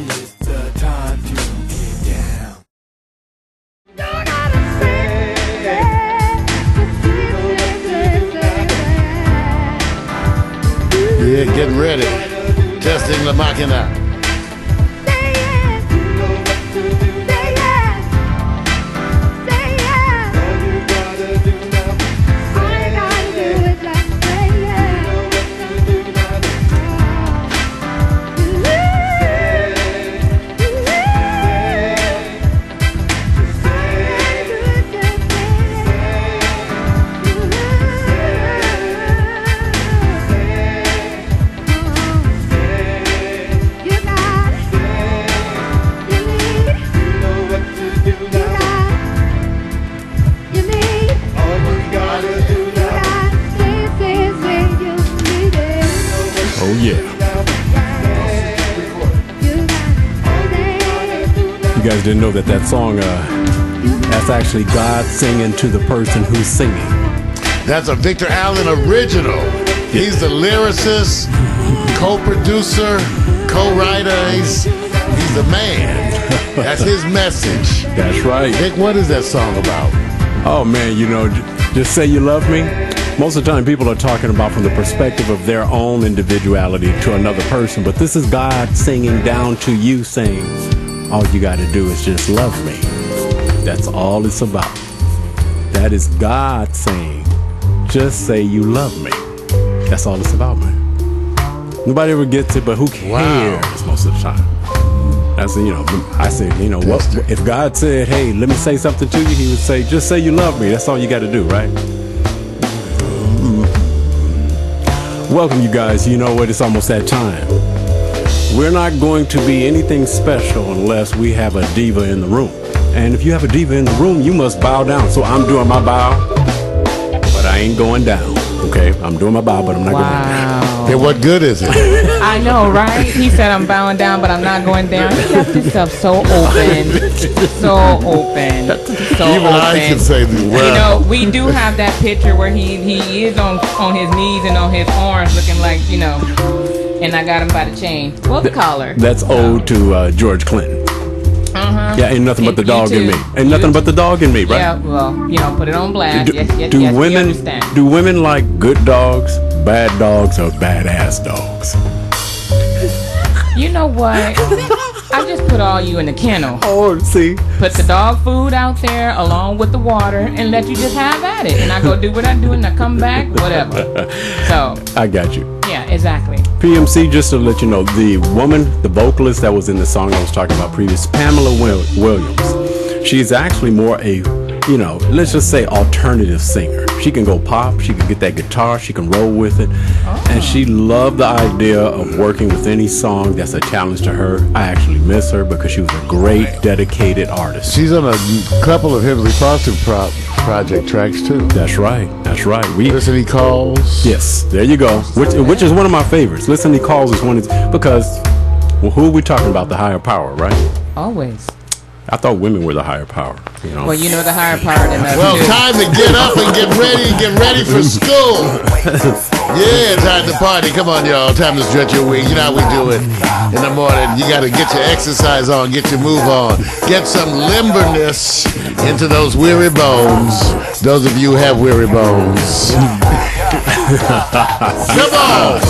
It's the time to get down. Yeah, get ready. Testing the machina. Oh yeah. You guys didn't know that song, that's actually God singing to the person who's singing. That's a Victor Allen original. He's the lyricist, co-producer, co-writer. He's the man. That's his message. That's right. Vic, what is that song about? Oh man, you know, just say you love me. Most of the time people are talking about from the perspective of their own individuality to another person, but this is God singing down to you, saying, all you got to do is just love me. That's all it's about. That is God saying, just say you love me. That's all it's about, man. Nobody ever gets it, but who cares most of the time? That's, you know, I said, you know, what if God said, hey, let me say something to you, he would say, just say you love me. That's all you got to do, right? Welcome, you guys. You know what? It's almost that time. We're not going to be anything special unless we have a diva in the room. And if you have a diva in the room, you must bow down. So I'm doing my bow, but I ain't going down. Okay? I'm doing my bow, but I'm not going down. Hey, what good is it? I know, right? He said I'm bowing down, but I'm not going down. He left himself so open. So open. So Even open. I can say the word. You know, we do have that picture where he is on his knees and on his arms looking like, you know, and I got him by the chain. Well, the collar. That's ode to George Clinton. Uh-huh. Yeah, ain't nothing but the You dog in too. me. Ain't nothing but the dog in me, right? Yeah, well, you know, put it on blast. Yes, Do we women understand. do women like good dogs, bad dogs, or badass dogs? You know what? I just put all you in the kennel. Oh, see. Put the dog food out there along with the water and let you just have at it. And I go do what I do and I come back, whatever. So, I got you. yeah, exactly. PMC, just to let you know, the woman, the vocalist that was in the song I was talking about previous, Pamela Williams, she's actually more a, you know, let's just say alternative singer. She can go pop, she can get that guitar, she can roll with it. And she loved the idea of working with any song that's a challenge to her. I actually miss her because she was a great, dedicated artist. She's on a couple of Hemsley Foster project tracks too. That's right. That's right. Listen, He Calls. Yes, there you go. Which is one of my favorites. Listen, He Calls is one because, well, who are we talking about? The higher power, right? Always. I thought women were the higher power. You know. Well, you know the higher power than us. Well, too. time to get up and get ready for school. Yeah, time to party. Come on, y'all. Time to stretch your wings. You know how we do it in the morning. You got to get your exercise on, get your move on, get some limberness into those weary bones. Those of you who have weary bones. Come on.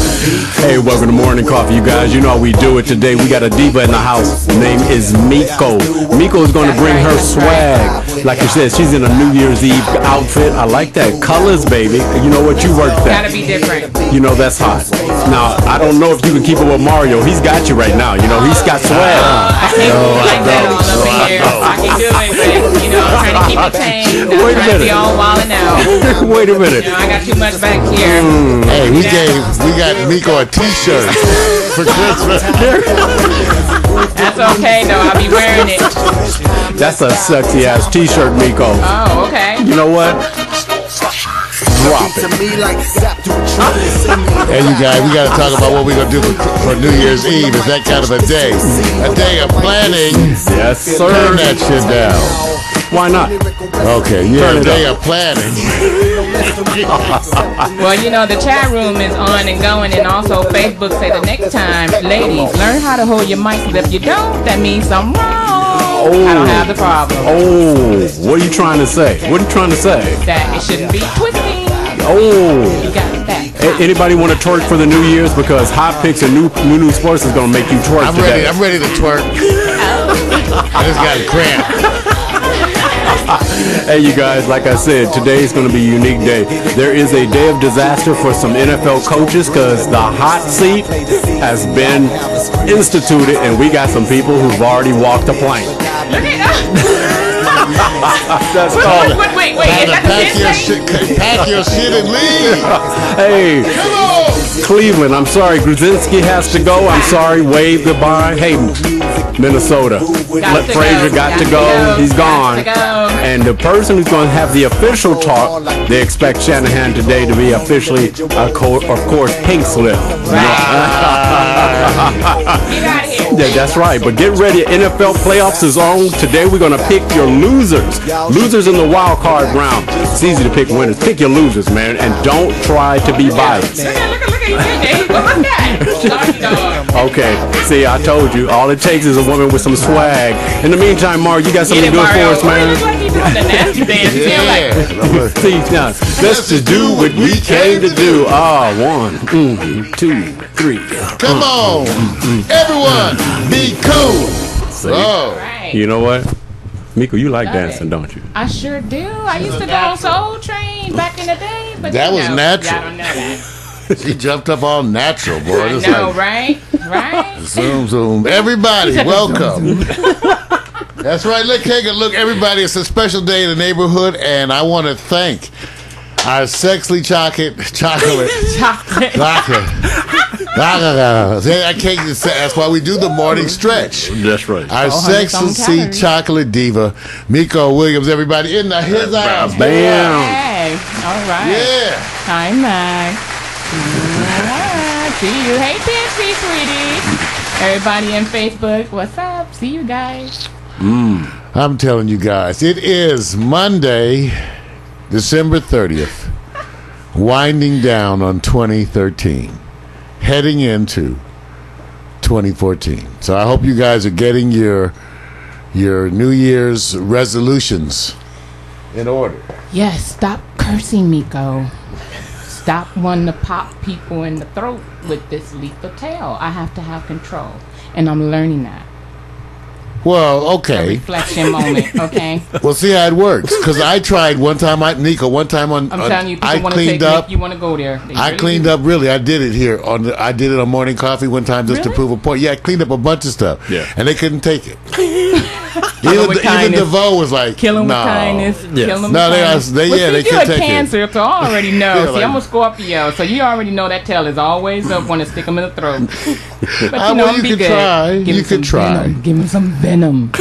Hey, welcome to Morning Coffee, you guys. You know how we do it today. We got a diva in the house. Her name is Miko. Miko is going to bring her swag. Like you said, she's in a New Year's Eve outfit. I like that. Colors, baby. You know what? You worked that. Gotta be different. You know, that's hot. Now, I don't know if you can keep up with Mario. He's got you right now. You know, he's got swag. I can't do like that all up in here. I can do it, but, you know, I'm trying to keep it tame. I'm Wait a trying to be minute. all wilding out. Wait a minute. You know, I got too much back here. Hey, we got Miko a t-shirt for Christmas. That's okay, though. I'll be wearing it. That's a sexy ass t-shirt, Miko. Oh, okay. You know what? Drop it. Hey, you guys, we got to talk about what we're going to do for New Year's Eve. It's that kind of a day. A day of planning. Yes, sir. Turn that shit down. Why not? Okay, yeah, a day of planning. Well, you know, the chat room is on and going, and also Facebook say the next time, ladies, learn how to hold your mic, because if you don't, that means something wrong. I don't have the problem. Oh, what are you trying to say? What are you trying to say? That it shouldn't be twisting. Oh. You got that. Anybody want to twerk for the New Year's? Because Hot Picks and new sports is going to make you twerk today. I'm ready to twerk. I just got a cramp. Hey, you guys, like I said, today is going to be a unique day. There is a day of disaster for some NFL coaches because the hot seat has been instituted, and we got some people who've already walked the plank. Look at that. That's called Wait. Is that the Pack your shit and leave. Hey, Come on. Cleveland, I'm sorry. Gruzinski has to go. I'm sorry. Wave goodbye. Hey, Minnesota. Frazier got to go. He's gone. And the person who's going to have the official talk, they expect Shanahan today to be officially, of course, Pink Slip. Get out of here. Yeah, that's right. But get ready. NFL playoffs is on. Today we're going to pick your losers. Losers in the wild card round. It's easy to pick winners. Pick your losers, man. And don't try to be biased. Look at you, what was that? Okay. See, I told you. All it takes is a woman with some swag. In the meantime, Mark, you got something to do for us, man? The nasty dance. See, now, let's just do what we came to do. Ah, 1, 2, 3. Come on. Everyone, be cool. See? Oh. Right. You know what? Miko, you like Love dancing, it. don't you? I sure do. I used to go on Soul Train back in the day. But That you was know, natural. I don't know that. She jumped up all natural, boy. I It's know, like, right? zoom. Everybody, welcome. That's right. Look, everybody. It's a special day in the neighborhood, and I want to thank our sexy chocolate. Chocolate. I can't just say. That's why we do the morning stretch. That's right. Our 400 some sexy calories. chocolate diva, Miko Williams. Everybody in the his house. Bam. Hey, all right. Yeah. Hi, Mac. See you. Hey, Pixie, sweetie. Everybody in Facebook, what's up? See you guys. I'm telling you guys, it is Monday, December 30th, winding down on 2013, heading into 2014. So I hope you guys are getting your New Year's resolutions in order. Yes, stop cursing, Miko. Stop wanting to pop people in the throat with this lethal tail. I have to have control, and I'm learning that. Well, A okay. reflection moment, okay? Well, see how it works. Because I tried one time, I'm telling you, I people want to cleaned take up. you want to go there. They I really cleaned do. up really. I did it here I did it on Morning Coffee one time just to Really? prove a point. Yeah, I cleaned up a bunch of stuff. Yeah. And they couldn't take it. with even kindness. DeVoe was like, Kill them no. with kindness. Yeah. Kill them No, with they kindness. are- they- Well, yeah, see, they you're can a take it. Cancer, so I already know. Yeah, See, like- I'm a Scorpio, so you already know that tail is always up when to stick them in the throat. But Ah, you know, well, you be could good. try. Give You me some could try. venom. Give me some venom.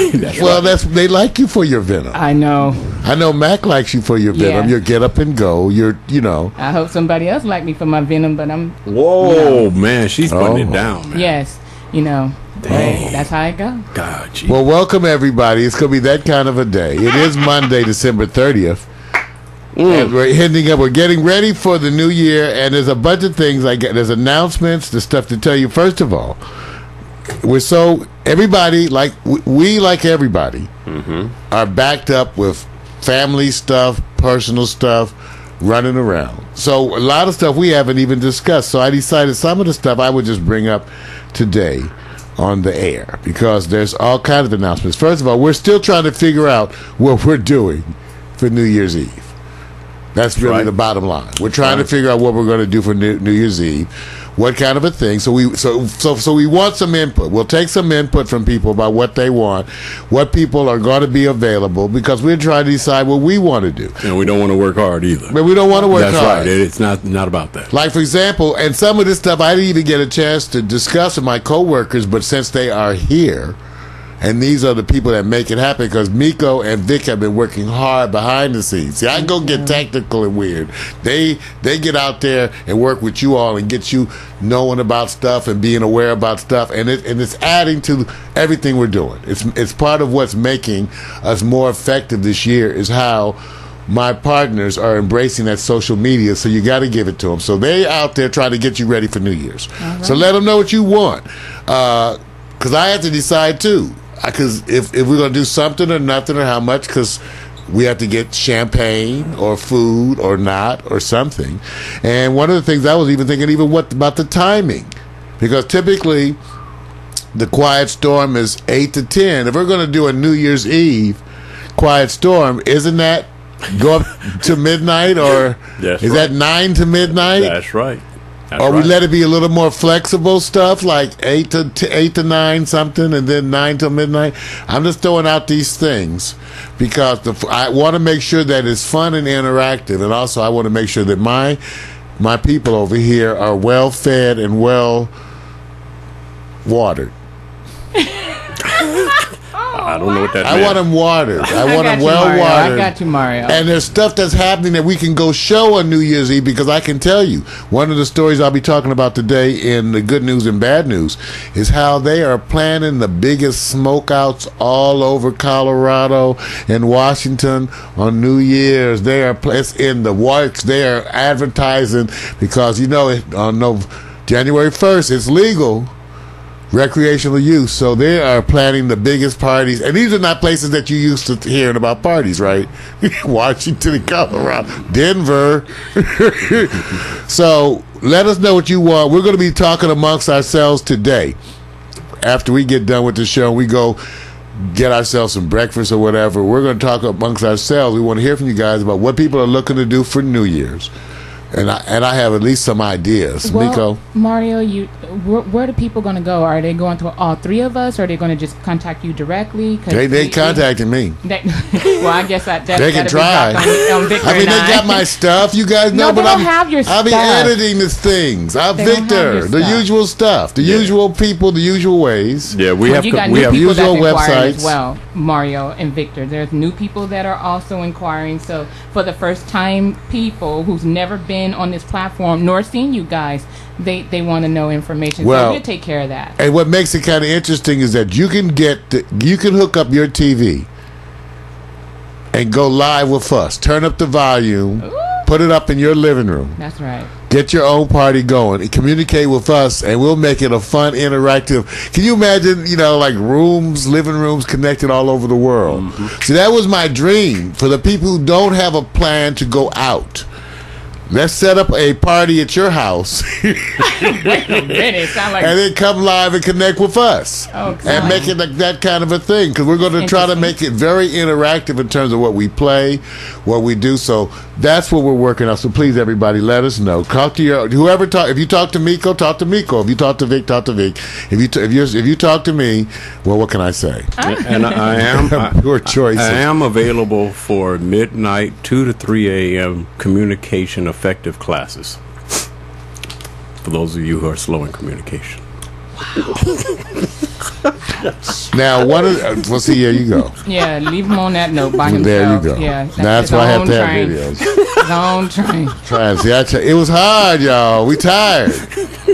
Well, they like you for your venom. I know. I know Mac likes you for your venom. Yeah. Your get up and go. You know. I hope somebody else like me for my venom, but I'm Whoa, man, she's putting Oh. it down, man. yes, you know. Hey, that's how it goes. God, gee. Well, welcome everybody. It's gonna be that kind of a day. It is Monday, December 30th. And we're ending up. We're getting ready for the new year, and there's a bunch of things. There's announcements, there's stuff to tell you. First of all, everybody like we like everybody are backed up with family stuff, personal stuff, running around. So a lot of stuff we haven't even discussed. So I decided some of the stuff I would just bring up today on the air because there's all kinds of announcements. First of all, we're still trying to figure out what we're doing for New Year's Eve. That's really Right. the bottom line. We're trying to figure out what we're going to do for New Year's Eve, what kind of a thing. So we want some input. We'll take some input from people about what they want, what people are going to be available, because we're trying to decide what we want to do. And we don't want to work hard either. But we don't want to work That's hard. right. It's not about that. Like, for example, and some of this stuff I didn't even get a chance to discuss with my coworkers, but since they are here, And these are the people that make it happen, because Miko and Vic have been working hard behind the scenes. See, I go get tactical and weird. They get out there and work with you all and get you knowing about stuff and being aware about stuff, and it's adding to everything we're doing. It's part of what's making us more effective this year, is how my partners are embracing that social media. So you got to give it to them. So they out there trying to get you ready for New Year's. Right. So let them know what you want, because I have to decide too. Because if we're going to do something or nothing or how much, because we have to get champagne or food or not or something. And one of the things I was even thinking, what about the timing? Because typically the Quiet Storm is 8 to 10. If we're going to do a New Year's Eve Quiet Storm, isn't that go up to midnight, or is that 9 to midnight? That's right. Or we let it be a little more flexible stuff, like 8 to 9 something, and then 9 till midnight. I'm just throwing out these things because I want to make sure that it's fun and interactive, and also I want to make sure that my people over here are well fed and well watered. I don't know what that I want them watered. I want them well watered. I got you, Mario. And there's stuff that's happening that we can go show on New Year's Eve, because I can tell you, one of the stories I'll be talking about today in the good news and bad news is how they are planning the biggest smokeouts all over Colorado and Washington on New Year's. It's in the works. They are advertising, because on January 1st it's legal. Recreational use, so they are planning the biggest parties, and these are not places that you used to hearing about parties, right? Washington, Colorado, Denver. So let us know what you want. We're going to be talking amongst ourselves today. After we get done with the show, we go get ourselves some breakfast or whatever. We're going to talk amongst ourselves. We want to hear from you guys about what people are looking to do for New Year's. And I have at least some ideas. Well, Miko? Mario, where are the people going to go? Are they going to all three of us, or are they going to just contact you directly? They contacted me. Well, I guess they can try. They got my stuff. You guys know, but I'll be editing the things. Victor, the usual stuff, the usual people, the usual ways. Yeah, we have usual websites as well. Mario and Victor, there's new people that are also inquiring. So for the first time, people who's never been on this platform nor seen you guys, they want to know information. So we'll take care of that. And what makes it kind of interesting is that you can hook up your TV and go live with us. Turn up the volume. Ooh. Put it up in your living room. That's right. Get your own party going. Communicate with us, and we'll make it a fun, interactive. Can you imagine, like living rooms connected all over the world? Mm-hmm. See, that was my dream for the people who don't have a plan to go out. Let's set up a party at your house. Wait a minute, sound like... And then come live and connect with us. Oh, and make it like that kind of a thing. Because we're going to try to make it very interactive in terms of what we play, what we do. So that's what we're working on. So please, everybody, let us know. Talk to if you talk to Miko, talk to Miko. If you talk to Vic, talk to Vic. If you talk to me, well, what can I say? And I am your choice. I am available for midnight, 2 to 3 a.m. communication effective classes for those of you who are slow in communication. Now, well, see, here you go. Yeah, leave him on that note by himself. There you go. Yeah, that's why I have to have videos. His own train. See, it was hard, y'all. We tired.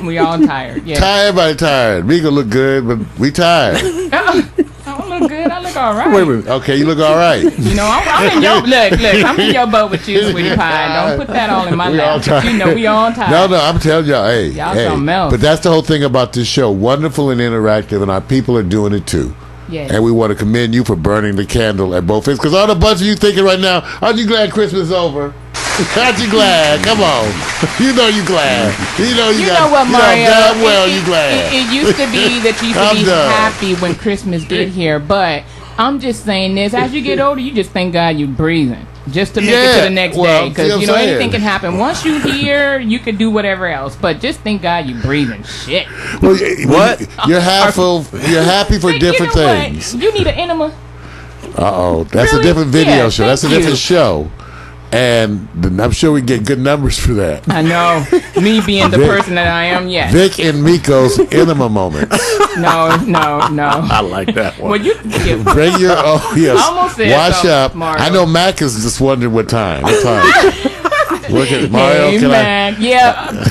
We all tired. Yeah. Everybody tired. Miko look good, but we tired. I don't look good. I look all right. Wait a minute. Okay, you look all right. I'm in your look. I'm in your boat with you, sweetie pie. Don't put that all in my lap. We all tired. No, I'm telling y'all, y'all something else. But that's the whole thing about this show. Wonderful and interactive, and our people are doing it too. Yes. And we want to commend you for burning the candle at both ends. Because all the bunch of you thinking right now, aren't you glad Christmas is over? Aren't you glad? Come on. You know you glad. You know what, Mario? Damn well you glad. It used to be that you used to be happy when Christmas get here. But I'm just saying this. As you get older, you just thank God you breathing. Just to make it to the next day. Because, anything can happen. Once you here, you can do whatever else. But just thank God you breathing. Shit. Well, what? You're happy for different things. You need an enema. Uh-oh. That's a different video show. That's a different show. And I'm sure we get good numbers for that. I know. Me being the person that I am, yes. Vic and Miko's Enema Moments. No. I like that one. Well, you Bring your yes. I almost said Wash something, up. Mario. I know Mac is just wondering what time. What time? Look at Mario. Hey, can man.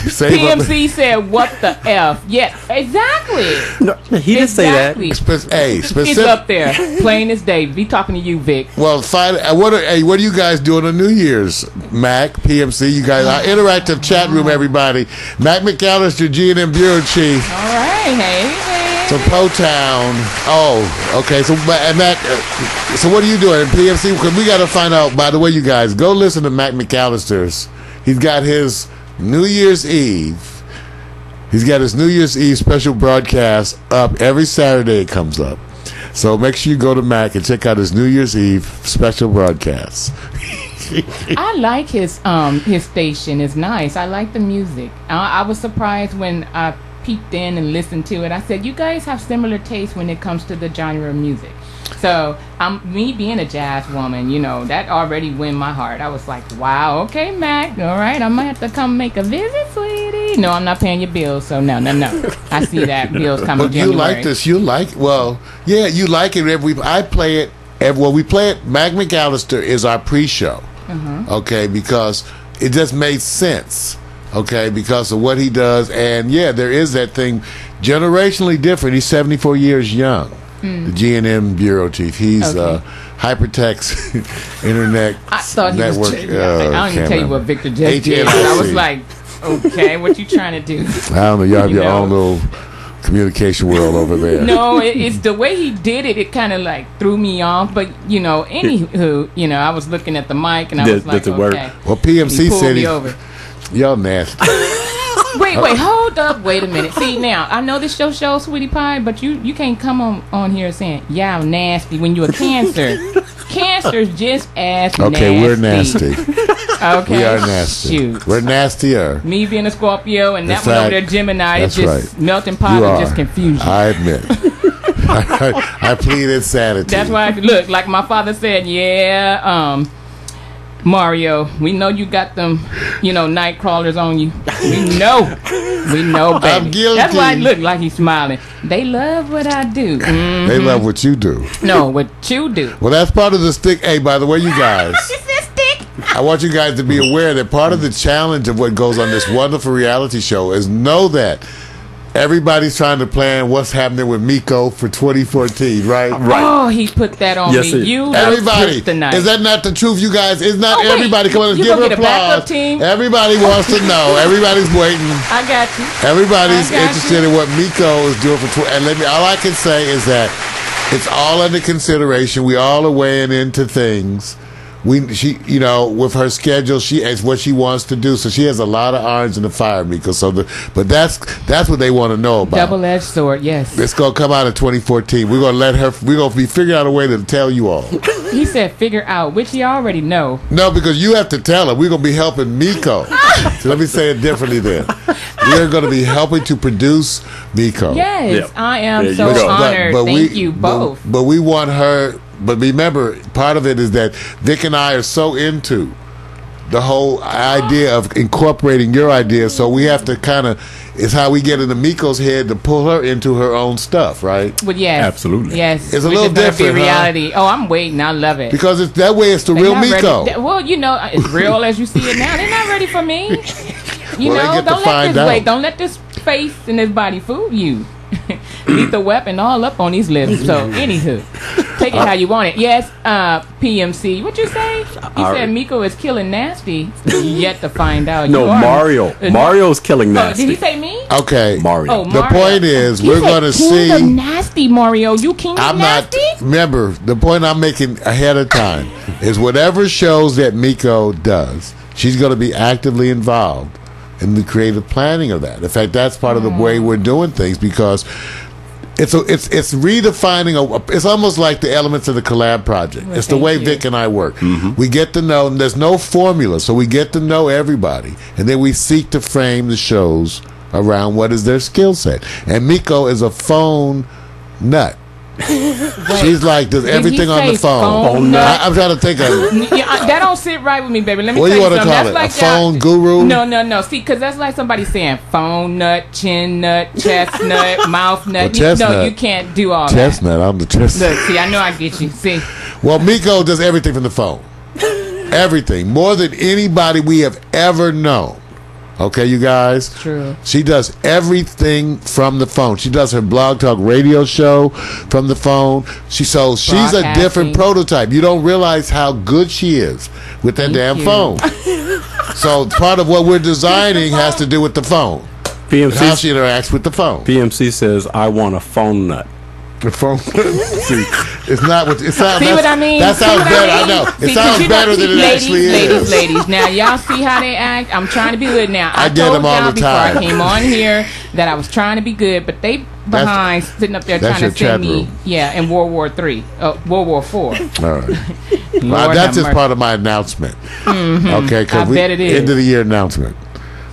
Save PMC said, "What the f?" Yeah, exactly. No, he didn't say that. specific. It's up there, plain as day. Be talking to you, Vic. Well, what are you guys doing on New Year's? Mac, PMC, you guys, our interactive chat room, everybody. Mac McCallister, G&M Bureau Chief. All right, hey. So Po-Town. Oh, okay. So Mac, so what are you doing in PMC? Because we got to find out. By the way, you guys, go listen to Mac McCallister's. He's got his New Year's Eve. He's got his New Year's Eve special broadcast up every Saturday. It comes up. So make sure you go to Mac and check out his New Year's Eve special broadcast. I like his station. It's nice. I like the music. I was surprised when I peeked in and listened to it. I said, you guys have similar tastes when it comes to the genre of music. So me being a jazz woman, that already win my heart. I was like, wow, okay, Mac, all right, I might have to come make a visit, sweetie. No, I'm not paying your bills, so no. I see that bills coming. But you like this? You like? Well, yeah, you like it. I play it. We play it. Mac McCallister is our pre-show. Okay, because it just made sense. Okay, because of what he does, and yeah, there is that thing, generationally different. He's 74 years young. The G&M Bureau Chief. He's Hypertext Internet I thought Network. I don't even tell you what Victor just did. I was like, okay, what you trying to do? I don't know. Y'all have your own little communication world over there. No, it's the way he did it. It kind of like threw me off. But anywho, I was looking at the mic and I was like, okay. Well, PMC said me over. Y'all nasty. Wait, hold up. Wait a minute. See, now, I know this your show, Sweetie Pie, but you can't come on here saying, y'all nasty when you're a Cancer. Cancer's just as nasty. Okay, we're nasty. Okay. We are nasty. Shoot. We're nastier. Me being a Scorpio and that one over there, Gemini, it's just melting pot and just confusion. I admit. I plead insanity. That's why, look, like my father said, Mario, we know you got them, night crawlers on you. We know, baby. I'm guilty. That's why it look like he's smiling. They love what I do. Mm-hmm. They love what you do. No, what you do. Well, that's part of the stick. Hey, by the way, you guys, I want you guys to be aware that part of the challenge of what goes on this wonderful reality show is know that everybody's trying to plan what's happening with Miko for 2014, right? Right. Oh, he put that on me. You everybody. Is that not the truth, you guys? Is not everybody? Come on, let's give her applause. Everybody wants to know. Everybody's waiting. I got you. Everybody's interested in what Miko is doing for and all I can say is that it's all under consideration. We all are weighing into things. She with her schedule, it's what she wants to do. So she has a lot of irons in the fire, Miko. But that's what they want to know about. Double-edged sword, yes. It's gonna come out in 2014. We're gonna be figuring out a way to tell you all. He said figure out, which you already know. No, because you have to tell her. We're gonna be helping Miko. So let me say it differently then. We're gonna be helping to produce Miko. Yes, I am so honored. Thank you both. But we want her. But remember, part of it is that Vic and I are so into the whole idea of incorporating your idea, so we have to it's how we get into Miko's head to pull her into her own stuff, right? Well, yes. Absolutely. Yes. It's a little different, be reality. Oh, I'm waiting. I love it. Because it's that way it's the real Miko. Well, it's real as you see it now. They're not ready for me. Don't let this face and this body fool you. Lethal weapon all up on these lips. So, anywho, take it how you want it. Yes, PMC. What you say? You said Miko is killing nasty. Yet to find out. No, Mario. Mario's killing nasty. Did he say me? Okay. Mario. Oh, the point is, we're going to see. King of nasty, Mario. You king of nasty? Remember, the point I'm making ahead of time is whatever shows that Miko does, she's going to be actively involved in the creative planning of that. In fact, that's part of the way we're doing things, because it's redefining. It's almost like the elements of the collab project. Well, it's the way Vic and I work. Mm-hmm. We get to know, and there's no formula, so we get to know everybody, and then we seek to frame the shows around what is their skill set. And Miko is a phone nut. She's like, does everything on the phone. I'm trying to think of it. That don't sit right with me, baby. Let me what tell you want to something. call That's it? like A phone guru? No. See, because that's like somebody saying phone nut, chin nut, chestnut, mouth nut. Chestnut. You can't do all Chestnut. I'm the chestnut. Look, see, I know I get you. See. Well, Miko does everything from the phone. Everything. More than anybody we have ever known. Okay, you guys? True. She does everything from the phone. She does her blog talk radio show from the phone. She's a different prototype. You don't realize how good she is with that phone. So part of what we're designing has to do with the phone. PMC, how she interacts with the phone. PMC says, I want a phone nut. The phone. See, it's not what it sounds. See what I mean? That sounds better. I know. It sounds better than it actually is. Ladies. Now y'all see how they act. I'm trying to be good. Now I get them all the time. Before I came on here that I was trying to be good, but they behind sitting up there trying to send me. Yeah, in World War III, World War IV. All right. Well, that's just part of my announcement. Okay, because we end of the year announcement.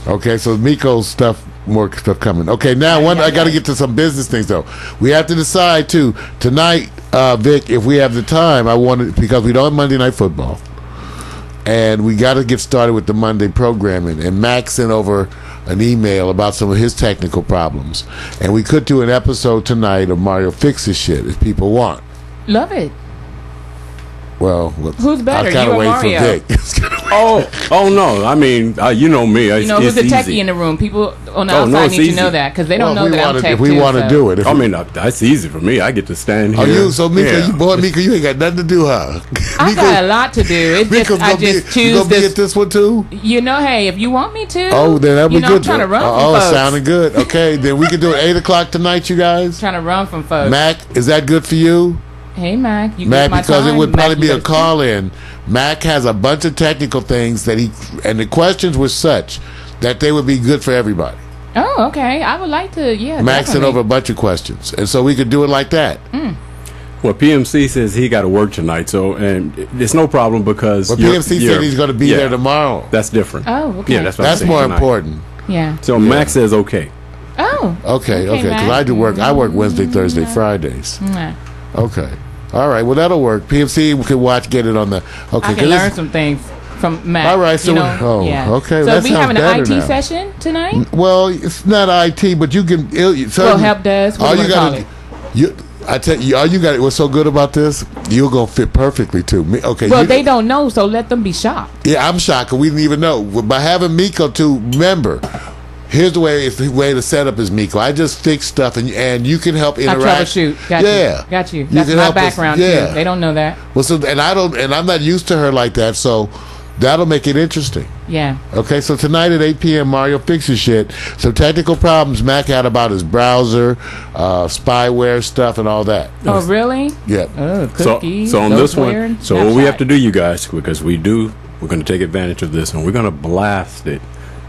Okay, so Miko's stuff. More stuff coming. Okay, now I got to get to some business things though. We have to decide too tonight, Vic, if we have the time. I wanted because we don't have Monday Night Football, and we got to get started with the Monday programming. And Max sent over an email about some of his technical problems, and we could do an episode tonight of Mario Fixes Shit if people want. Love it. Well, who's better? I gotta wait Mario? for Vic. Oh no! I mean, you know me. You know who's the techie in the room? People on the outside need to know that because they don't know that I'm tech if we want to do it. I mean, that's easy for me. I get to stand here. Mika, you ain't got nothing to do, huh? I got a lot to do. It's just I just choose you gonna be at this one too? You know, hey, if you want me to. Oh, then that'll be good. I'm trying to run from folks. Oh, sounding good. Okay, then we can do it 8:00 tonight, you guys. Trying to run from folks. Mac, is that good for you? Hey, Mac, because it would probably be a call-in. Mac has a bunch of technical things that and the questions were such that they would be good for everybody. Oh, okay. I would like to, Mac sent over a bunch of questions, and so we could do it like that. Well, PMC says he got to work tonight, and it's no problem because... Well, PMC said he's going to be there tomorrow. That's different. Oh, okay. Yeah, that's more important. Yeah. So Mac says okay. Oh. Okay, because I do work. I work Wednesday, Thursday, Fridays. Okay. All right. Well, that'll work. PMC can get it on the. Okay. I can learn some things from Matt. All right. So okay. So we having an IT session tonight? Well, it's not IT, but you can. Help desk. All you got. I tell you, all you got. What's so good about this? You're gonna fit perfectly too. Okay. Well, they don't know, so let them be shocked. Yeah, I'm shocked. We didn't even know. By having Miko to remember. Here's the way to set up is Miko. I just fix stuff and you can help interact. I troubleshoot. Got you. That's my background too. They don't know that. Well, and I'm not used to her like that, so that'll make it interesting. Yeah. Okay, so tonight at 8 p.m. Mario Fixes Shit. Some technical problems Mac had about his browser, spyware stuff and all that. Oh, really? Yeah. Oh, cookies. So on this one, what we have to do, you guys, because we're going to take advantage of this and we're going to blast it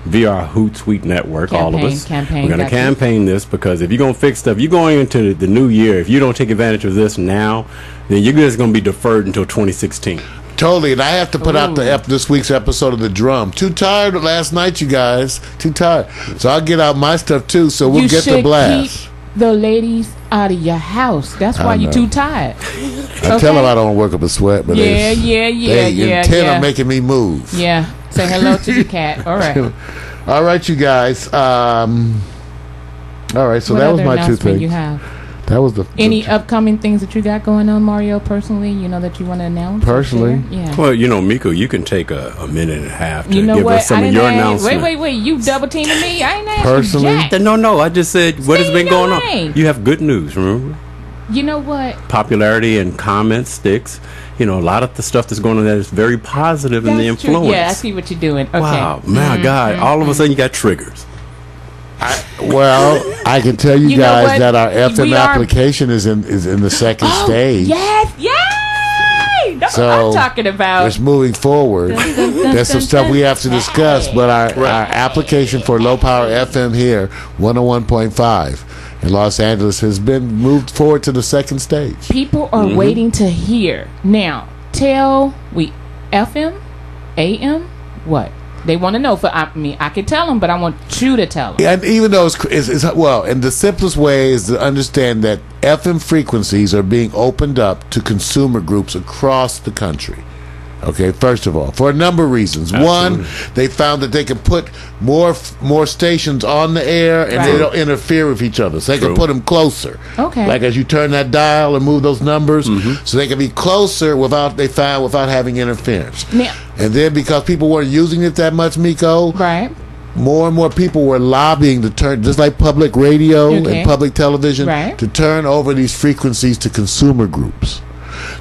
via our Hootsuite network, all of us. We're going to campaign this because if you're going to fix stuff, you're going into the new year. If you don't take advantage of this now, then you're just going to be deferred until 2016. Totally, and I have to put out this week's episode of The Drum. Too tired last night, you guys. Too tired. So I'll get out my stuff too, so we'll get the blast. Keep the ladies out of your house. That's why you're too tired. I tell them I don't work up a sweat, but they intent on making me move. Yeah. Say hello to the cat. All right. All right, you guys. All right, so that was my two things. You have? That was any upcoming things that you got going on, Mario, personally, that you want to announce? Personally? Yeah. Well, Miko, you can take a minute and a half to give what? us some of your announcements. Wait. You double teaming me? I ain't asked personally? you jack. No. I just said what has been going on. You have good news, remember? You know what? Popularity and comments sticks. A lot of the stuff that's going on there is very positive in the influence. True. Yeah, I see what you're doing. Okay. Wow, my God. All of a sudden you got triggers. I can tell you guys that our FM application is in the second stage. Yes, yay! That's what I'm talking about. It's moving forward. There's some stuff we have to discuss, but our application for low power FM here, 101.5 in Los Angeles, has been moved forward to the second stage. People are waiting to hear. Now, FM, AM, what? They want to know. I can tell them, but I want you to tell them. And even though it's well, and the simplest way is to understand that FM frequencies are being opened up to consumer groups across the country. Okay, first of all, for a number of reasons. Absolutely. One, they found that they could put more stations on the air and they don't interfere with each other. So they can put them closer. Okay. Like as you turn that dial and move those numbers, so they can be closer without having interference. Yeah. And then because people weren't using it that much, Miko, Right. more and more people were lobbying to turn, just like public radio and public television, to turn over these frequencies to consumer groups.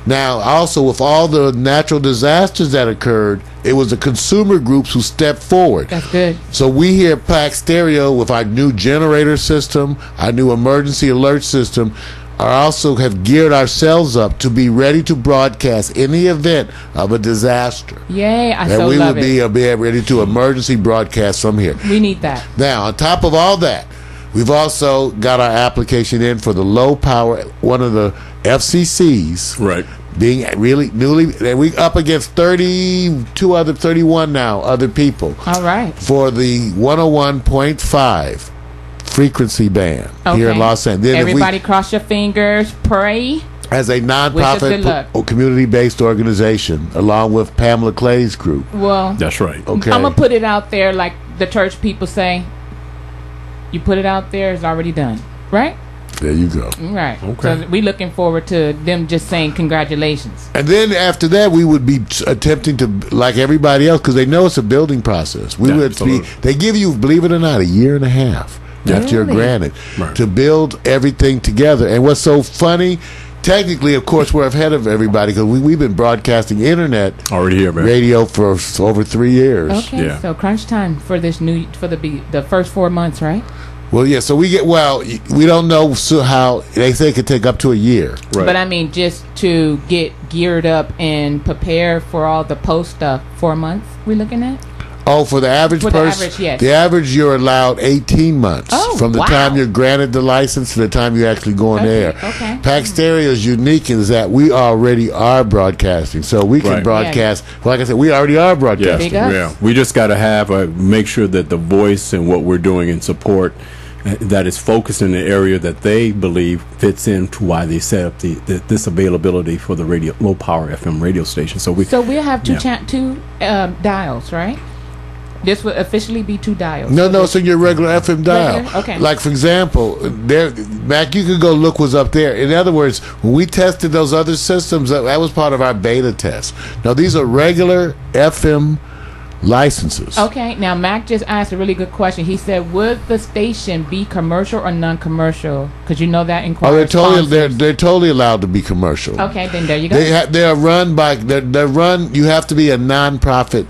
Now, also, with all the natural disasters that occurred, it was the consumer groups who stepped forward. That's good. So we here at Pack Stereo, with our new generator system, our new emergency alert system, also have geared ourselves up to be ready to broadcast in the event of a disaster. Yay, I and so we love would be ready to emergency broadcast from here. We need that. Now, on top of all that, we've also got our application in for the low power, one of the FCCs. Right. Being really newly, we up against 31 now, other people. All right. For the 101.5 frequency band here in Los Angeles. Then everybody cross your fingers, pray. As a nonprofit community-based organization, along with Pamela Clay's group. Well, that's right. Okay. I'm going to put it out there like the church people say. You put it out there, it's already done. Right? There you go. Right. Okay. So we're looking forward to them just saying congratulations. And then after that, we would be attempting to, like everybody else, because they know it's a building process. They give you, believe it or not, a year and a half after you're granted to build everything together. And what's so funny, technically, of course, we're ahead of everybody because we've been broadcasting internet already here, man. Radio for over 3 years. Okay, so crunch time for the first 4 months, right? Well, yeah, so we don't know how, they say it could take up to a year. Right. But I mean, just to get geared up and prepare for all the post stuff, 4 months we're looking at? Oh, for the average person? Yes. The average, you're allowed 18 months from the time you're granted the license to the time you actually go on air. Okay. Pack Stereo is unique in that we already are broadcasting. So we can broadcast. Well, like I said, we already are broadcasting. Yeah. We just got to make sure that the voice and what we're doing in support that is focused in the area that they believe fits into why they set up this availability for the low power FM radio station. So we'll have two dials, right? This will officially be 2 dials. No, so your regular FM dial. Okay. Like, for example, Mac, you could go look what's up there. In other words, when we tested those other systems, that was part of our beta test. Now, these are regular FM licenses. Okay. Now, Mac just asked a really good question. He said, would the station be commercial or non-commercial? Because you know that inquires they're totally allowed to be commercial. Okay, then there you go. They are run by, you have to be a non-profit.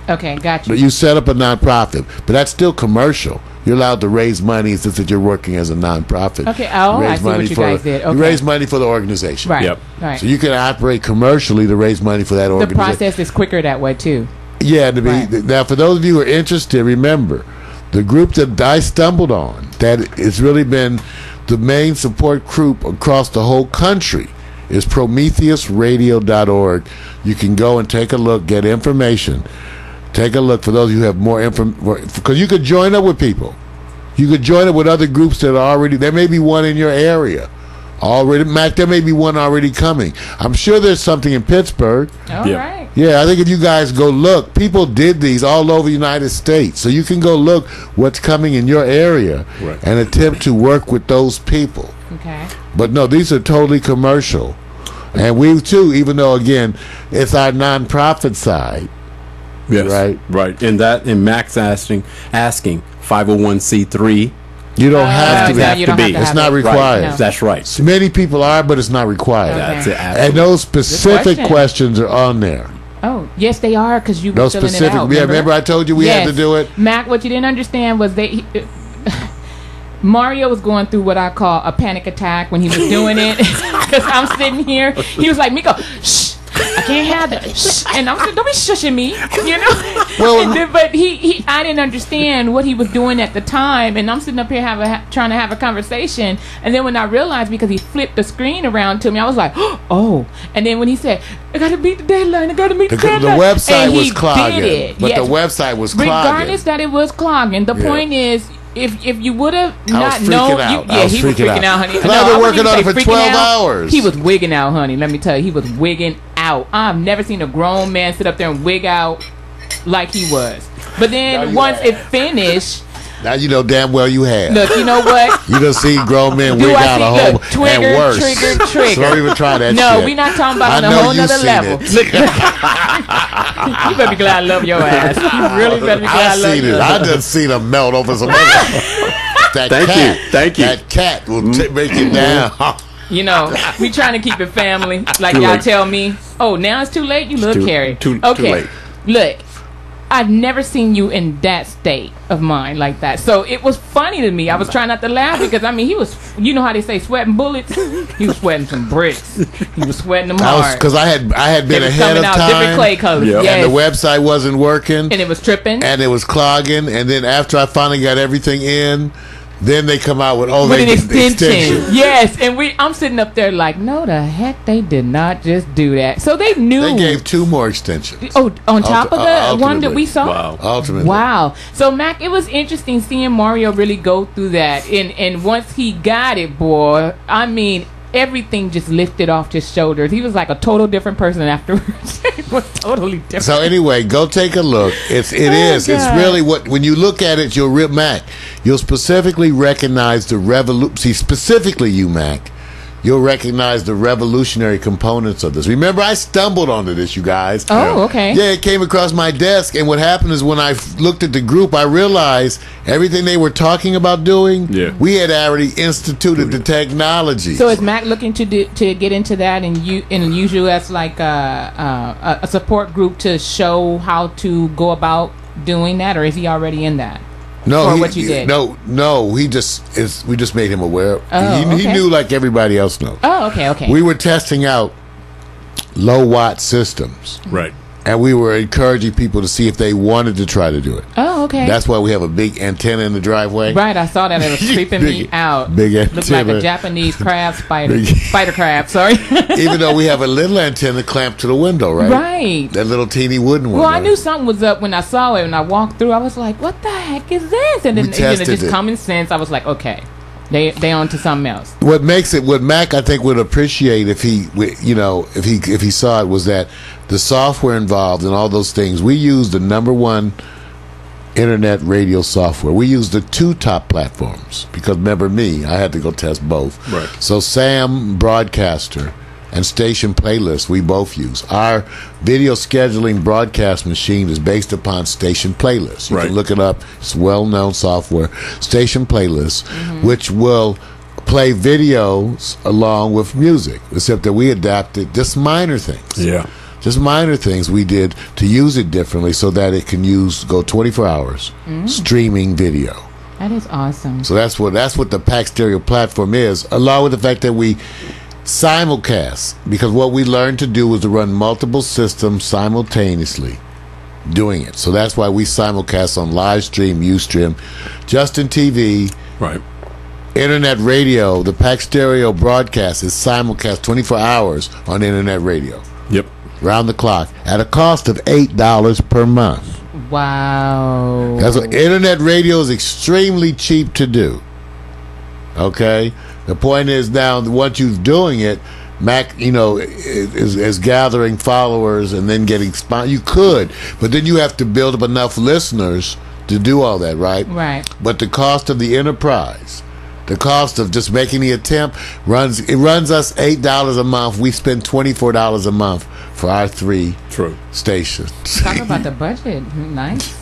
Okay, got you. But you set up a non-profit, but that's still commercial. You're allowed to raise money since you're working as a non-profit. Okay, I see what you guys did. Okay. You raise money for the organization. Right, right. So you can operate commercially to raise money for that organization. The process is quicker that way, too. Yeah. Now, for those of you who are interested, remember, the group that I stumbled on, that has really been the main support group across the whole country, is PrometheusRadio.org. You can go and take a look, get information. Take a look for those who have more information, because you could join up with people. You could join up with other groups that are already, there may be one in your area already. Mac, there may be one already coming. I'm sure there's something in Pittsburgh. All right. Yeah, I think if you guys go look, people did these all over the United States. So you can go look what's coming in your area and attempt to work with those people. Okay. But no, these are totally commercial. And we too, even though, again, it's our nonprofit side. Yes, right. And Max asking 501c3. You don't have to be. It's not required. Right. No. That's right. So many people are, but it's not required. Okay. That's it. And those specific questions are on there. Oh, yes, they are, because you were filling it out. Remember I told you we had to do it? Mac, what you didn't understand was Mario was going through what I call a panic attack when he was doing it. Because I'm sitting here. He was like, Miko, shh. I can't have that. Shh. And I'm like, don't be shushing me, you know. Well, but I didn't understand what he was doing at the time, and I'm sitting up here trying to have a conversation, and then when I realized, because he flipped the screen around to me, I was like, oh. And then when he said, I gotta beat the deadline, I gotta meet the deadline, the website was did clogging, it. but the website was clogging. Regardless that it was clogging, the point is, if you would have not known, he was freaking out, honey. No, I've been working on it for 12 hours. He was wigging out, honey. Let me tell you, he was wigging out. I've never seen a grown man sit up there and wig out like he was. But then once it finished, now you know damn well you have. Look, you know what? You done seen grown men wig out a whole trigger, and worse. Trigger. So don't even try that shit. No, we're not talking about on a whole nother level. You better be glad I love your ass. You really better be glad I love your ass. I just seen him melt over some Thank you. That cat will make it down. You know, we trying to keep it family. Like y'all tell me, oh, now it's too late. You little Carrie. Too late. Look, I've never seen you in that state of mind like that. So it was funny to me. I was trying not to laugh because, I mean, he was, you know how they say sweating bullets? He was sweating some bricks. He was sweating them hard. Because I had been ahead of time. Different clay colors. Yep. Yes. And the website wasn't working. And it was tripping. And it was clogging. And then after I finally got everything in, then they come out with an extension. Yes, and I'm sitting up there like, no, the heck, they did not just do that. So they knew. They gave 2 more extensions. Oh, on top of the one that we saw? Wow. Ultimately. Wow. So, Mac, it was interesting seeing Mario really go through that. And once he got it, boy, I mean, everything just lifted off his shoulders. He was like a total different person afterwards. It was totally different. So anyway, go take a look. It is. It's really when you look at it, you'll specifically recognize the revolution. See, specifically you, Mac, you'll recognize the revolutionary components of this. Remember, I stumbled onto this, you guys. Oh, okay. Yeah, it came across my desk, and what happened is when I looked at the group, I realized everything they were talking about doing, we had already instituted the technology. So is Mac looking to get into that and use you as like a support group to show how to go about doing that, or is he already in that? No, what you did? No. We just made him aware. Oh, he knew like everybody else knows. Oh, okay. We were testing out low watt systems, right? And we were encouraging people to see if they wanted to try to do it. Oh, okay. That's why we have a big antenna in the driveway. Right, I saw that. It was creeping me out. Big antenna. Looked like a Japanese crab spider crab, sorry. Even though we have a little antenna clamped to the window, right? Right. That little teeny wooden one. Well, I knew something was up when I saw it. When I walked through, I was like, what the heck is this? And then just common sense, I was like, okay. They on to something else. What Mac I think would appreciate if he saw it was that the software involved and all those things. We use the #1 internet radio software. We use the 2 top platforms because remember me, I had to go test both. Right. So Sam Broadcaster and Station Playlist we both use. Our video scheduling broadcast machine is based upon Station Playlist. You can look it up. It's well-known software. Station Playlist, which will play videos along with music, except that we adapted just minor things. Yeah. Just minor things we did to use it differently so that it can go 24 hours streaming video. That is awesome. So that's what the Pack Stereo platform is, along with the fact that we simulcast, because what we learned to do was to run multiple systems simultaneously doing it. So that's why we simulcast on live stream, Ustream, Justin TV, right? Internet radio. The Pack Stereo broadcast is simulcast 24 hours on internet radio. Yep. Round the clock at a cost of $8 per month. Wow. That's what internet radio is extremely cheap to do. Okay? The point is now, once you're doing it, Mac, is gathering followers and then getting you could, but then you have to build up enough listeners to do all that, right? Right. But the cost of the enterprise, the cost of just making the attempt runs us $8 a month. We spend $24 a month for our 3 stations. Talk about the budget. Nice.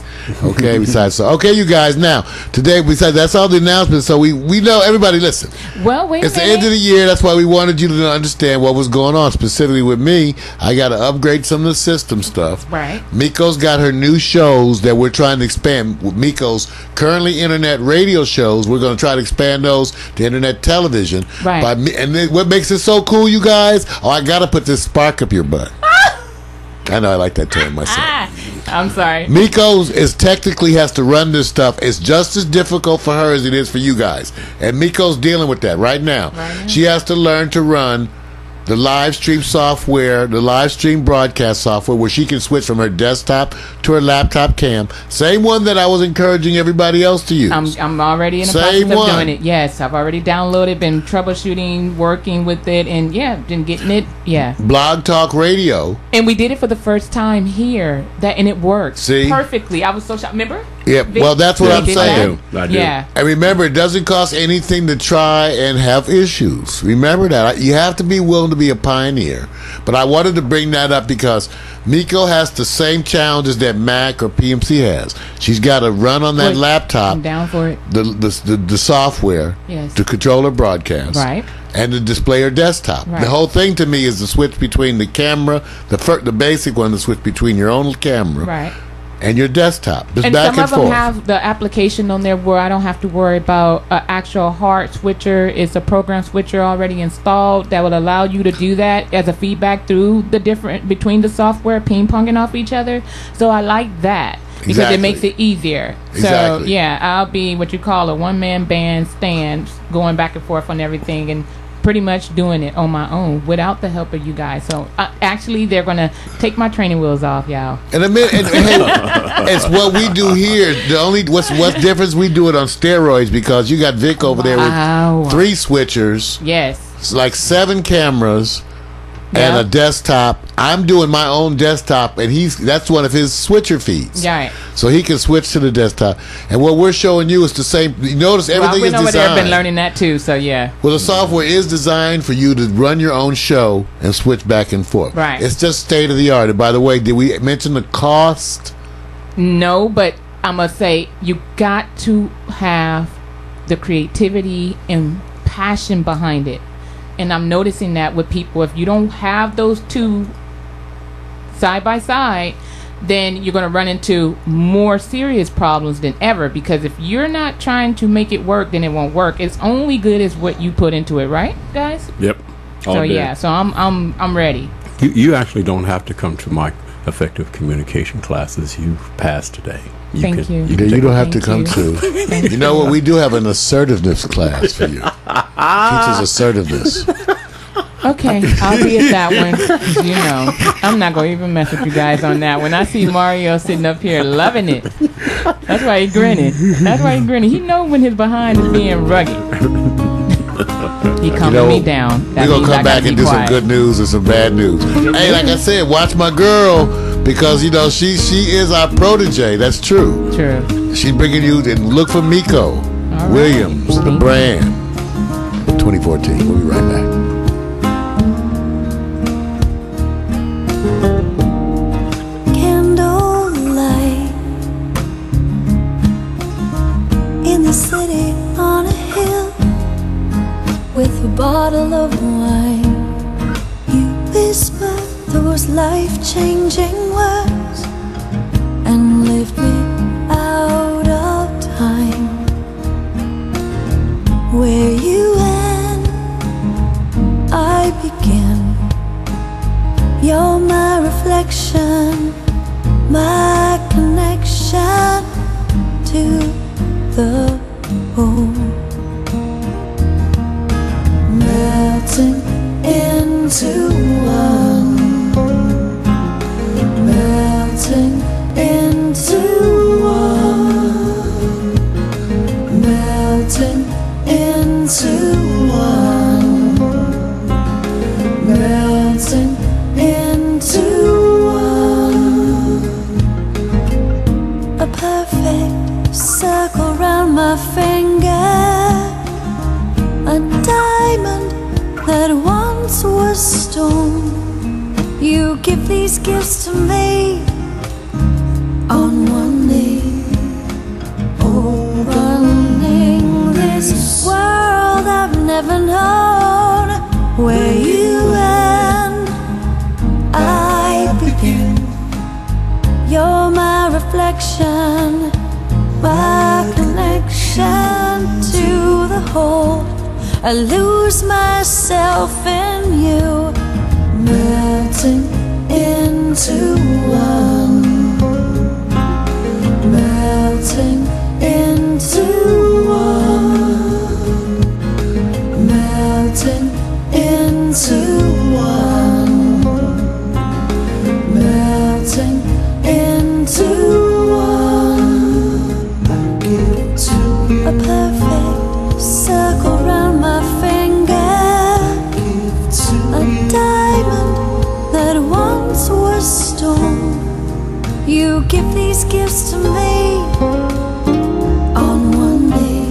Okay, okay, you guys, now today that's all the announcements, so we know everybody listen. Well, wait a minute. It's the end of the year, that's why we wanted you to understand what was going on. Specifically with me, I got to upgrade some of the system stuff. Right. Miko's got her new shows that we're trying to expand. With Miko's currently internet radio shows, we're going to try to expand those to internet television. Right. And then what makes it so cool, you guys? Oh, I got to put this spark up your butt. I know I like that term myself. I'm sorry. Miko is technically has to run this stuff. It's just as difficult for her as it is for you guys. And Miko's dealing with that right now. She has to learn to run the live stream software, the live stream broadcast software, where she can switch from her desktop to her laptop cam. Same one that I was encouraging everybody else to use. I'm already in the process of doing it. Yes, I've already downloaded, been troubleshooting, working with it, and been getting it. Yeah. Blog Talk Radio. And we did it for the first time here, and it worked. See? Perfectly. I was so shocked. Remember? Yeah, well, that's what I'm saying. I do. Yeah. And remember, it doesn't cost anything to try and have issues. Remember that. You have to be willing to be a pioneer. But I wanted to bring that up because Miko has the same challenges that Mac or PMC has. She's got to run on that laptop. I'm down for it. The software to control her broadcast. Right. And to display her desktop. Right. The whole thing to me is the switch between the camera, the basic one, the switch between your own camera. Right. And your desktop. Just and back some and of them forth. have the application on there where I don't have to worry about an actual hard switcher. It's a program switcher already installed that will allow you to do that as a feedback through the different between the software ping-ponging off each other. So I like that because it makes it easier. So yeah, I'll be what you call a one-man band stand, going back and forth on everything and pretty much doing it on my own without the help of you guys. So actually, they're gonna take my training wheels off, y'all. And a minute, it's what we do here. The only what's difference, we do it on steroids because you got Vic over there with 3 switchers. Yes. It's like 7 cameras and a desktop. I'm doing my own desktop, and that's one of his switcher feeds. Right. So he can switch to the desktop. And what we're showing you is the same. You notice everything is designed. Over there, I've been learning that too. So yeah. Well, the software is designed for you to run your own show and switch back and forth. Right. It's just state of the art. And by the way, did we mention the cost? No, but I must say you got to have the creativity and passion behind it. And I'm noticing that with people, if you don't have those two side by side, then you're going to run into more serious problems than ever. Because if you're not trying to make it work, then it won't work. It's only good as what you put into it, right, guys? Yep. So yeah, so I'm ready. You actually don't have to come to my effective communication classes you've passed today. Thank you. You don't have to come to. You know what? We do have an assertiveness class for you. Teaches assertiveness. Okay, I'll be at that one. You know, I'm not going to even mess with you guys on that one. I see Mario sitting up here loving it. That's why he's grinning. He knows when his behind is being rugged. He calming me down. We're going to come back and do some good news and some bad news. Hey, like I said, watch my girl because, you know, she is our protege. That's true. True. She's bringing you, and look for Miko Williams, the brand. 2014. We'll be right back. City on a hill with a bottle of wine, you whisper those life-changing words and lift me out of time. Where you end, I begin. You're my reflection, my connection to the whole, melting into one, melting into one, melting into one, melting into one, a perfect circle round my finger, a diamond that once was stone. You give these gifts to me on one knee, oh, running this world I've never known. Where you end, I begin. You're my reflection, my connection to the whole. I lose myself in you, melting in into one, melting into one, melting into one, melting into one. A perfect circle round my finger, a diamond that once was stone. You give these gifts to me on one day,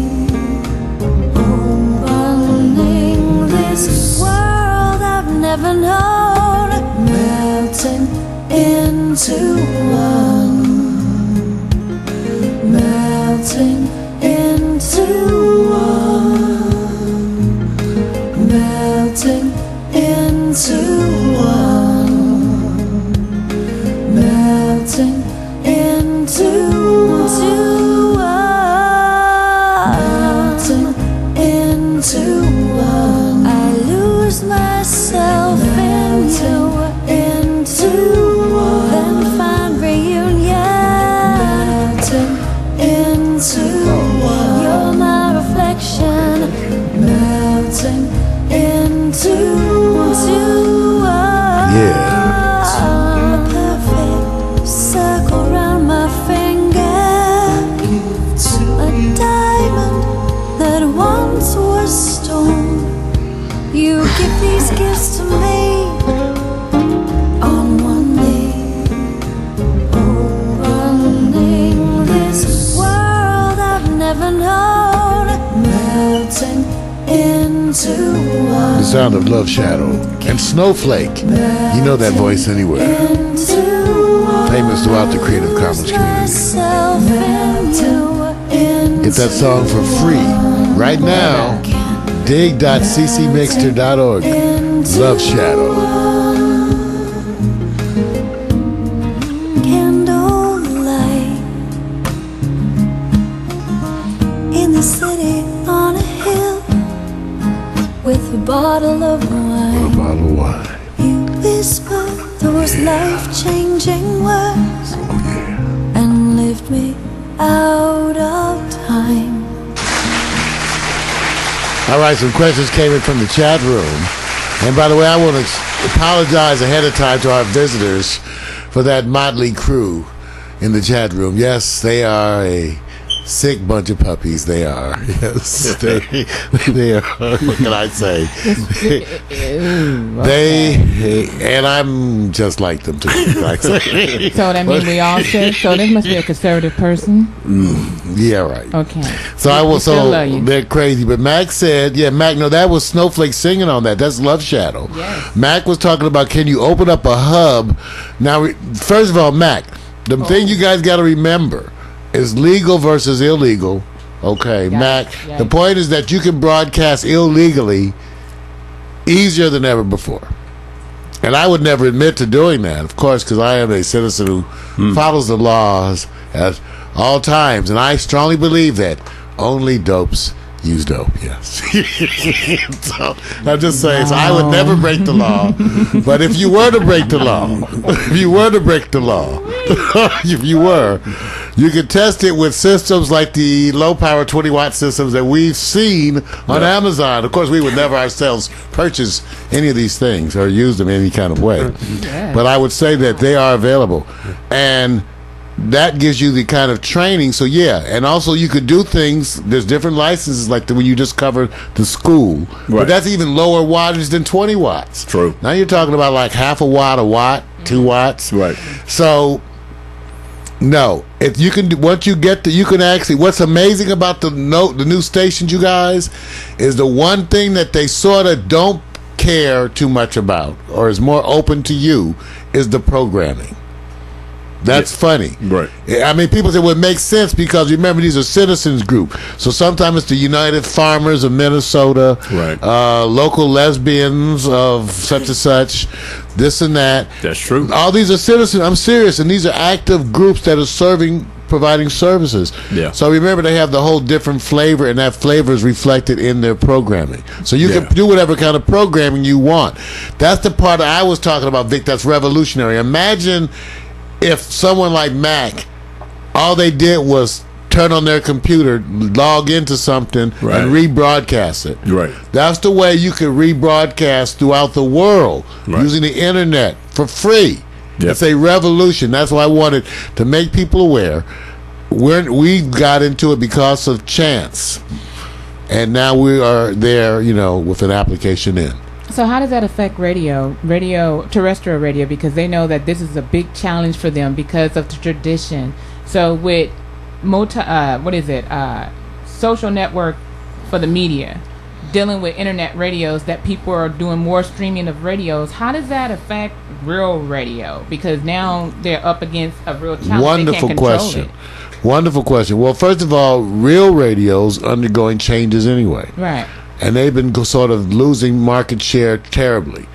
running this world I've never known, melting into one, melting into one, melting into one, melting into one, melting into one. I lose myself in you, into one, then find reunion, melting into one. You're my reflection, melting into one. Yeah. A perfect circle round my finger, a diamond that once was stone. You give these gifts to me on one day, running this world I've never known, melting into one. The sound of Love Shadow and Snowflake. You know that voice anywhere. Famous throughout the Creative Commons community. Get that song for free right now. dig.ccmixter.org. Love Shadow. Candlelight in the city on a hill with a bottle of A wine. bottle of wine. You whisper those life-changing words and lift me out of time. All right, some questions came in from the chat room. And by the way, I want to apologize ahead of time to our visitors for that motley crew in the chat room. Yes, they are a sick bunch of puppies. They are. Yes, they are. What can I say? They, and I'm just like them too. Like, So that means we all sick. So this must be a conservative person. yeah, right. Okay. So I will. still So love you. they're crazy. But Mac said, "Yeah, Mac. No, that was Snowflake singing on that. That's Love Shadow." Yes. Mac was talking about, can you open up a hub? Now, first of all, Mac, the thing you guys got to remember is legal versus illegal. Okay, Mac. Yikes. The point is that you can broadcast illegally easier than ever before. And I would never admit to doing that, of course, because I am a citizen who follows the laws at all times. And I strongly believe that only dopes use dope, yes. So I'm just saying, so I would never break the law. But if you were to break the law, you could test it with systems like the low-power 20-watt systems that we've seen on Amazon. Of course, we would never ourselves purchase any of these things or use them in any kind of way. But I would say that they are available. And that gives you the kind of training. So yeah, and also you could do things. There's different licenses, like the one you just covered, the school, but that's even lower wattage than 20 watts. True. Now you're talking about like half a watt, 2 watts. Right. So no, if you can, once you get you can actually. What's amazing about the new stations, you guys, is the one thing that they sort of don't care too much about, or is more open to you, is the programming. That's funny. Right. I mean, people say, well, it makes sense because remember, these are citizens group. So sometimes it's the United Farmers of Minnesota, right? Local lesbians of such and such, this and that. That's true. All these are citizens. I'm serious. And these are active groups that are serving providing services. Yeah. So remember, they have the whole different flavor, and that flavor is reflected in their programming. So you can do whatever kind of programming you want. That's the part I was talking about, Vic, that's revolutionary. Imagine if someone like Mac, all they did was turn on their computer, log into something, and rebroadcast it. Right. That's the way you can rebroadcast throughout the world using the internet for free. Yep. It's a revolution. That's why I wanted to make people aware. We got into it because of chance, and now we are there, with an application in. So how does that affect terrestrial radio? Because they know that this is a big challenge for them because of the tradition. So with social network for the media, dealing with internet radios, that people are doing more streaming of radios, how does that affect real radio? Because now they're up against a real challenge. Wonderful they can't question. Wonderful question. Well, first of all, real radio's undergoing changes anyway. Right. And they've been sort of losing market share terribly.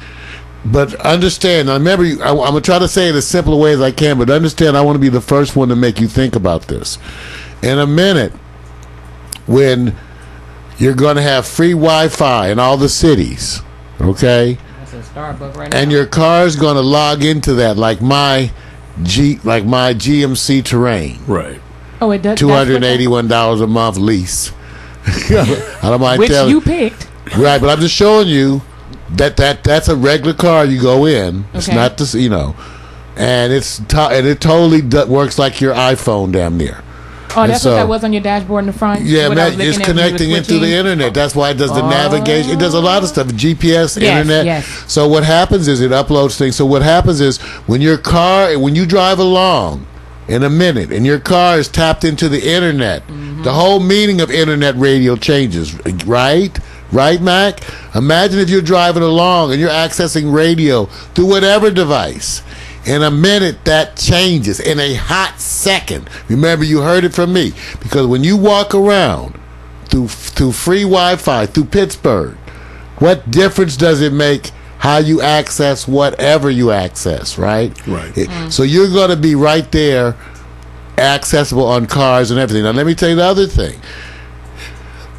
But understand, remember, I'm going to try to say it as simple a way as I can, but understand, I want to be the first one to make you think about this. In a minute, when you're going to have free Wi-Fi in all the cities, okay? That's a Starbucks right now. And your car's going to log into that, like my GMC Terrain. Right. Oh, it does. $281 a month lease. I don't mind which telling you picked. Right, but I'm just showing you that's a regular car you go in. It's not this, and it totally works like your iPhone damn near. Oh, that's what that was on your dashboard in the front? Yeah, man, it's connecting into the internet. That's why it does the navigation. It does a lot of stuff, GPS, internet. Yes. So what happens is it uploads things. So what happens is when you drive along in a minute and your car is tapped into the internet, the whole meaning of internet radio changes, right? Right, Mac? Imagine if you're driving along and you're accessing radio through whatever device. In a minute, that changes. In a hot second. Remember, you heard it from me. Because when you walk around through free Wi-Fi, through Pittsburgh, what difference does it make how you access whatever you access, right? Right. So you're going to be right there, accessible on cars and everything. Now, let me tell you the other thing.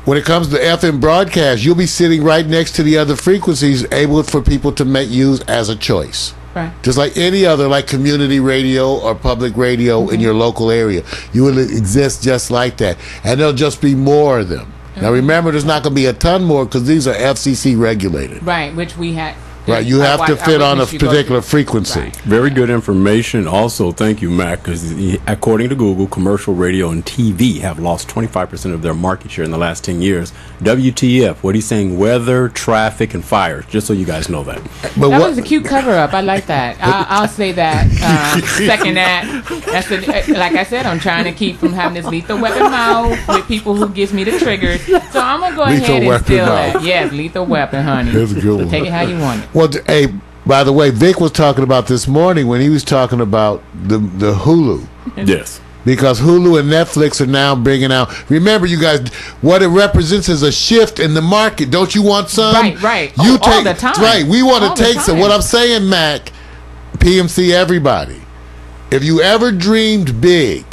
When it comes to FM broadcast, you'll be sitting right next to the other frequencies, able for people to use as a choice. Right. Just like any other, like community radio or public radio in your local area. You will exist just like that. And there'll just be more of them. Now remember, there's not going to be a ton more because these are FCC regulated. Right, which we had. Right, you have to fit on a particular frequency. Right. Very good information. Also, thank you, Mac, because according to Google, commercial radio and TV have lost 25% of their market share in the last 10 years. WTF, what he's saying, weather, traffic, and fires, just so you guys know that. But that was a cute cover-up. I like that. I'll say that. Second that. Like I said, I'm trying to keep from having this lethal weapon mouth with people who gives me the triggers. So I'm going to go ahead and steal that. Yes, lethal weapon, honey. That's a good one. So take it how you want it. Well, hey, by the way, Vic was talking about this morning when he was talking about the Hulu. Yes. Because Hulu and Netflix are now bringing out. Remember, you guys, what it represents is a shift in the market. Don't you want some? Right. You take all the time. Right. We want all to take some. What I'm saying, Mac, PMC, everybody, if you ever dreamed big,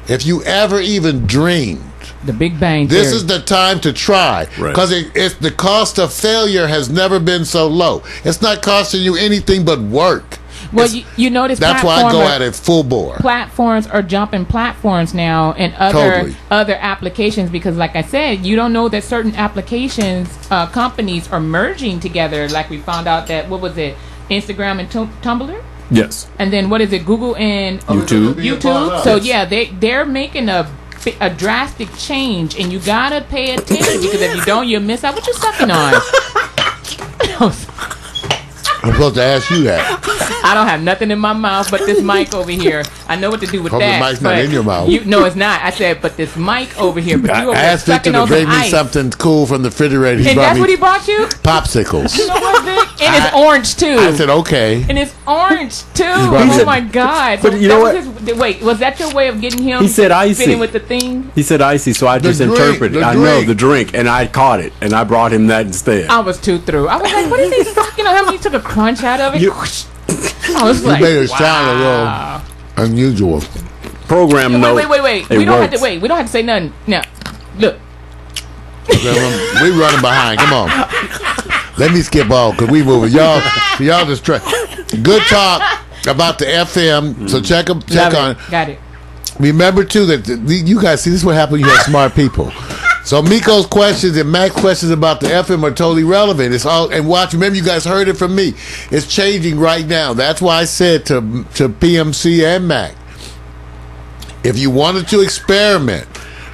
if you ever even dreamed, the Big Bang This Theory. is the time to try, because it's the cost of failure has never been so low. It's not costing you anything but work. Well, you notice that's why I go at it full bore. Platforms are jumping platforms now and other applications because, like I said, you don't know that certain applications companies are merging together. Like we found out that Instagram and Tumblr. Yes. And then what is it? Google and YouTube. So yeah, they're making a drastic change, and you gotta pay attention because if you don't, you'll miss out. What you sucking on? I'm supposed to ask you that. I don't have nothing in my mouth but this mic over here. I know what to do with that. The mic's not in your mouth. No, it's not. I said, but this mic over here. But you over asked sucking Victor on to bring some me ice. something cool from the refrigerator. And that's what he brought you? Popsicles. You know what, Vic? And it's orange too. I said, okay. And it's orange too. Oh my God! But you know what? Wait, was that your way of getting him? He said icy. Fitting with the thing. He said icy, so I just interpreted. I know the drink, and I caught it, and I brought him that instead. I was too through. I was like, what is he sucking on? How many took a crunch out of it? I was like, you made it sound a little unusual. program note. Wait. We don't have to wait. We don't have to say nothing. Now, look. We running behind. Come on. Let me skip all because we moving. Y'all just try. Good talk about the FM. So check on it. Got it. Remember too that you guys see this is what happens when you have smart people. So Miko's questions and Mac's questions about the FM are totally relevant. It's all and watch. Remember, you guys heard it from me. It's changing right now. That's why I said to PMC and Mac, if you wanted to experiment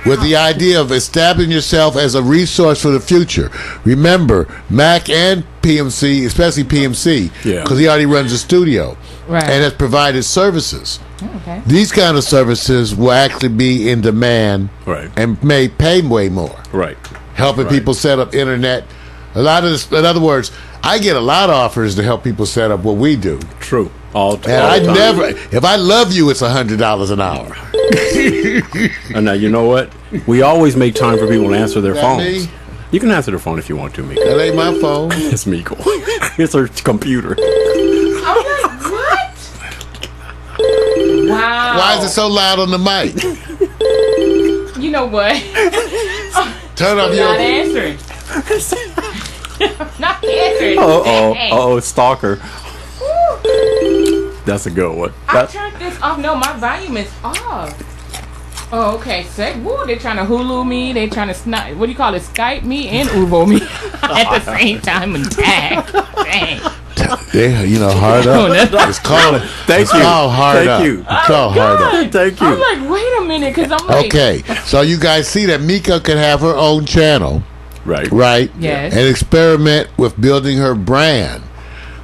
with the idea of establishing yourself as a resource for the future, remember Mac and PMC, especially PMC, because he already runs a studio and has provided services. Okay. These kind of services will actually be in demand and may pay way more. Right. Helping people set up internet. A lot of this, in other words, I get a lot of offers to help people set up what we do. True. All and I never, if I love you, it's $100 an hour. And now, you know what? We always make time for people to answer their phones. Me? You can answer their phone if you want to, Miko. That ain't my phone. It's Miko. It's her computer. I'm like, what? Wow. Why is it so loud on the mic? You know what? Turn off your... Not answering. Not answering. Uh-oh, stalker. That's a good one. I turned this off. No, my volume is off. Oh, okay. Say, woo, they're trying to Hulu me. They're trying to what do you call it? Skype me and Uvo me at the same time and tag. Dang. Yeah, hard up. It's called. Thank you. Hard up. It's called hard up. Thank you. I'm like, wait a minute, because I'm like. Okay, so you guys see that Mika could have her own channel, right? Yes. And experiment with building her brand,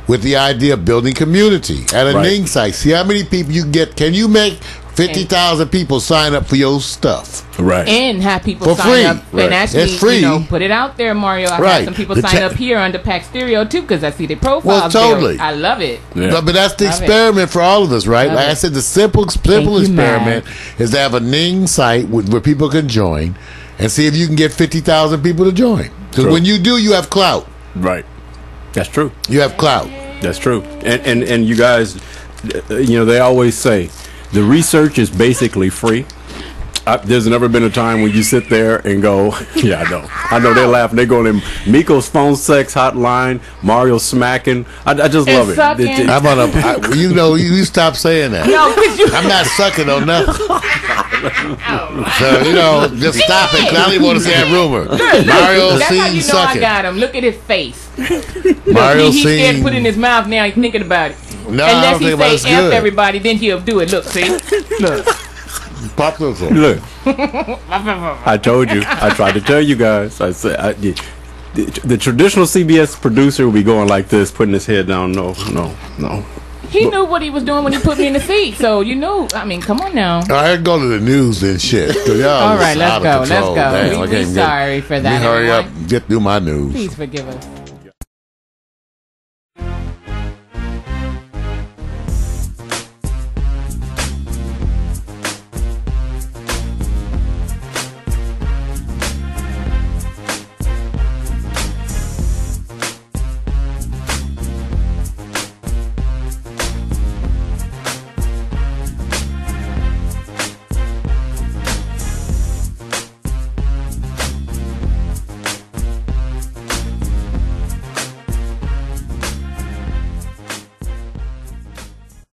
with the idea of building community at a Ning site. See how many people you get. Can you make 50,000 people sign up for your stuff? Right. And have people for sign free. up and actually, it's free. Put it out there, Mario. I had some people sign up here under Pack Stereo too because I see their profiles. Well, totally. There. I love it. Yeah. But that's the experiment for all of us, right? Like I said, the simple experiment is to have a Ning site where people can join and see if you can get 50,000 people to join. Because when you do, you have clout. Right. That's true. You have clout. That's true. And you guys, they always say the research is basically free. There's never been a time when you sit there and go, yeah, I know they're laughing. They're going in Miko's phone sex hotline, Mario smacking. I just love it. I'm on you stop saying that. No, I'm not sucking on nothing. So, just stop it. 'Cause I don't even want to say that rumor. Mario that's how you know sucking. I got him. Look at his face. Mario he's scared to put it in his mouth now. He's thinking about it. No, unless he say F everybody, then he'll do it. Look, see? Look. Pop those up. Look. I told you. I tried to tell you guys. I said the traditional CBS producer will be going like this, putting his head down. No. He knew what he was doing when he put me in the seat. So, I mean, come on now. I go to the news and shit. All right, let's go. We're sorry for that. Hurry up. Get through my news. Please forgive us.